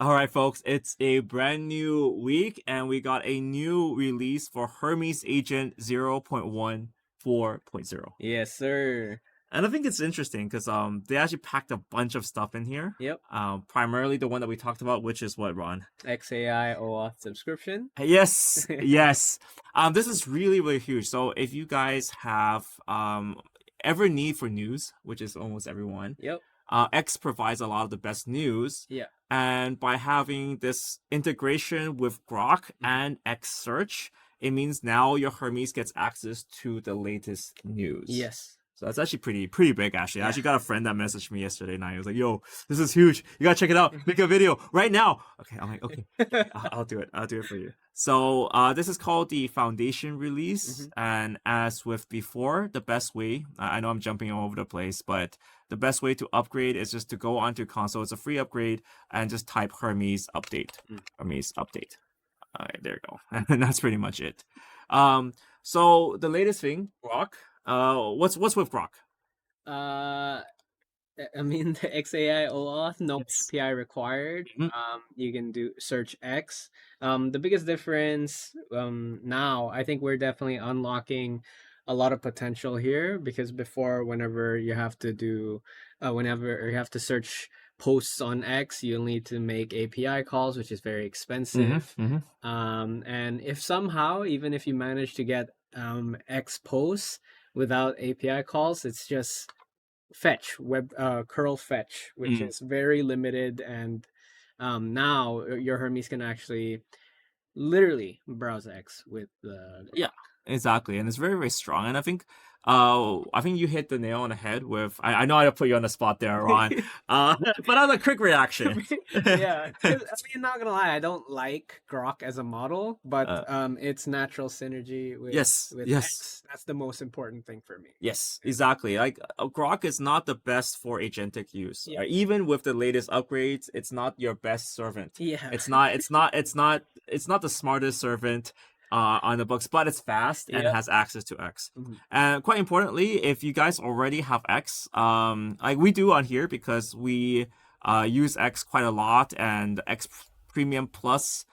All right, folks, it's a brand new week, and we got a new release for Hermes Agent 0.14.0. Yes, sir. And I think it's interesting because they actually packed a bunch of stuff in here. Yep. Primarily the one that we talked about, which is what, Ron? XAI OAuth subscription. Yes, yes. This is really, really huge. So if you guys have ever need for news, which is almost everyone, Yep. X provides a lot of the best news. Yeah. And by having this integration with Grok and X Search, it means now your Hermes gets access to the latest news. Yes. So that's actually pretty big, actually. I actually got a friend that messaged me yesterday night. He was like, yo, this is huge. You gotta check it out. Make a video right now. Okay, I'm like, okay, I'll do it. I'll do it for you. So this is called the Foundation release. And as with before, the best way, I know I'm jumping all over the place, but the best way to upgrade is just to go onto console. It's a free upgrade and just type Hermes update. Hermes update. All right, there you go. And that's pretty much it. So the latest thing, Grok. What's with Grok? I mean, the XAI OAuth, no API required. You can do search X. The biggest difference now, I think we're definitely unlocking a lot of potential here, because before, whenever you have to search posts on X, you'll need to make API calls, which is very expensive. And if somehow, even if you manage to get X posts without API calls, it's just fetch, curl fetch, which is very limited. And now your Hermes can actually literally browse X with the Exactly, and it's very, very strong. And I think you hit the nail on the head with. I know I put you on the spot there, Ron. But as a quick reaction, yeah. I mean, not gonna lie, I don't like Grok as a model, but its natural synergy with X, that's the most important thing for me. Yes, exactly. Like Grok is not the best for agentic use. Even with the latest upgrades, it's not your best servant. Yeah, it's not the smartest servant on the books, but it's fast and has access to X. And quite importantly, if you guys already have X, like we do on here, because we use X quite a lot, and X Premium Plus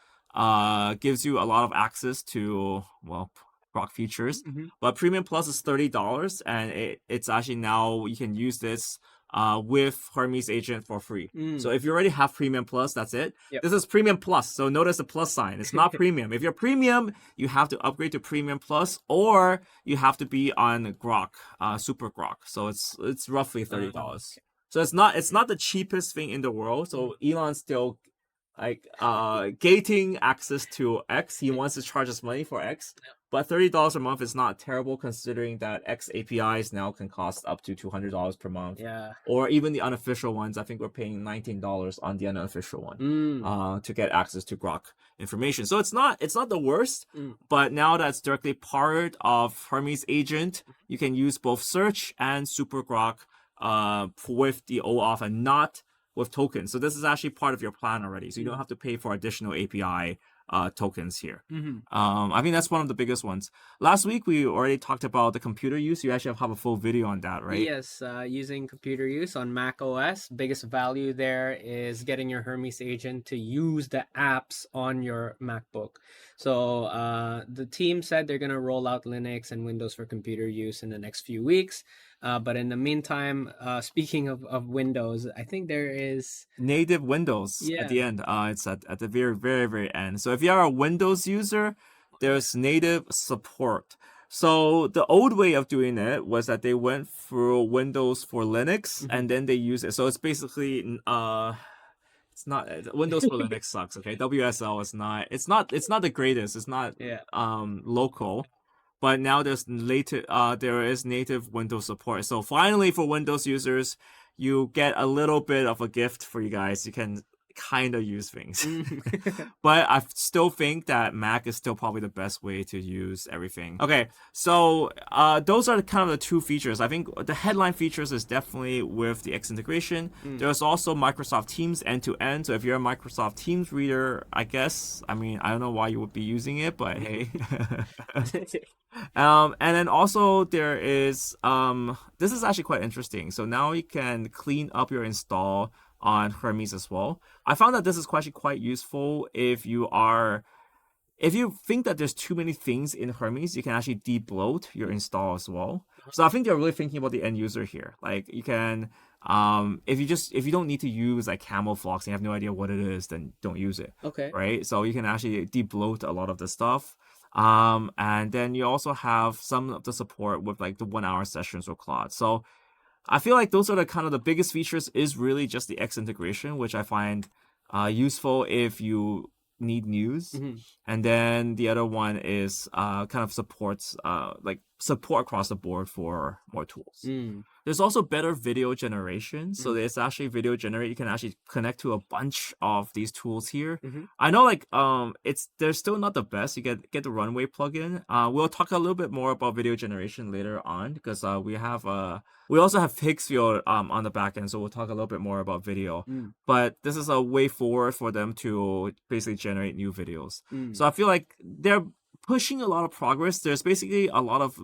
gives you a lot of access to, well, Grok features. But Premium Plus is $30, and it's actually now you can use this with Hermes Agent for free. So if you already have Premium Plus, that's it. This is Premium Plus, so notice the plus sign. It's not Premium. If you're Premium, you have to upgrade to Premium Plus, or you have to be on Grok, Super Grok. So it's roughly $30. So it's not the cheapest thing in the world. So Elon's still like gating access to X. He wants to charge us money for X. But $30 a month is not terrible, considering that X APIs now can cost up to $200 per month. Or even the unofficial ones. I think we're paying $19 on the unofficial one to get access to Grok information. So it's not the worst. But now that's directly part of Hermes Agent, you can use both search and Super Grok with the OAuth and not with tokens. So this is actually part of your plan already. So you don't have to pay for additional API tokens here. I think that's one of the biggest ones. Last week we already talked about the computer use. You actually have a full video on that, right? Yes, using computer use on Mac OS. Biggest value there is getting your Hermes Agent to use the apps on your MacBook. So the team said they're going to roll out Linux and Windows for computer use in the next few weeks. But in the meantime, speaking of Windows, I think there is native Windows at the end. It's at the very, very, very end. So if you are a Windows user, there's native support. So the old way of doing it was that they went through Windows for Linux and then they use it. So it's basically it's not Windows for Linux sucks. Okay, WSL is not. It's not the greatest. It's not local. But now there is native Windows support. So finally, for Windows users, you get a little bit of a gift for you guys. You can kind of use things. But I still think that Mac is still probably the best way to use everything. Okay, so those are kind of the two features. I think the headline features is definitely with the X integration. There's also Microsoft Teams end-to-end. So if you're a Microsoft Teams reader, I don't know why you would be using it, but hey. And then also there is this is actually quite interesting. So now you can clean up your install on Hermes as well. I found that this is actually quite useful if you think that there's too many things in Hermes, you can actually de-bloat your install as well. So I think they're really thinking about the end user here. Like you can, if you don't need to use like Camouflux and you have no idea what it is, then don't use it. Okay. Right. So you can actually de-bloat a lot of the stuff. And then you also have some of the support with like the 1 hour sessions with Claude. So I feel like those are the kind of the biggest features is really just the X integration, which I find useful if you need news. And then the other one is kind of supports like support across the board for more tools. There's also better video generation. So there's actually video generate. You can actually connect to a bunch of these tools here. I know like they're still not the best. You get the Runway plugin. We'll talk a little bit more about video generation later on because we also have Pixfield on the back end, so we'll talk a little bit more about video. But this is a way forward for them to basically generate new videos. So I feel like they're pushing a lot of progress. There's basically a lot of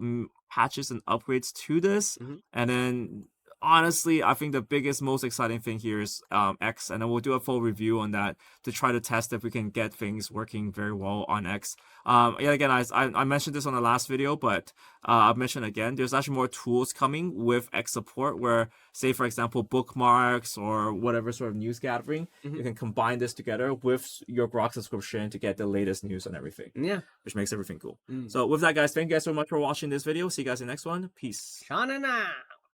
patches and upgrades to this. And then honestly, I think the biggest, most exciting thing here is X, and then we'll do a full review on that to try to test if we can get things working very well on X. Yeah, again, I mentioned this on the last video, but I'll mention again, there's actually more tools coming with X support where, say, for example, bookmarks or whatever sort of news gathering, you can combine this together with your Grok subscription to get the latest news and everything. Yeah. Which makes everything cool. So with that, guys, thank you guys so much for watching this video. See you guys in the next one. Peace. Shanana.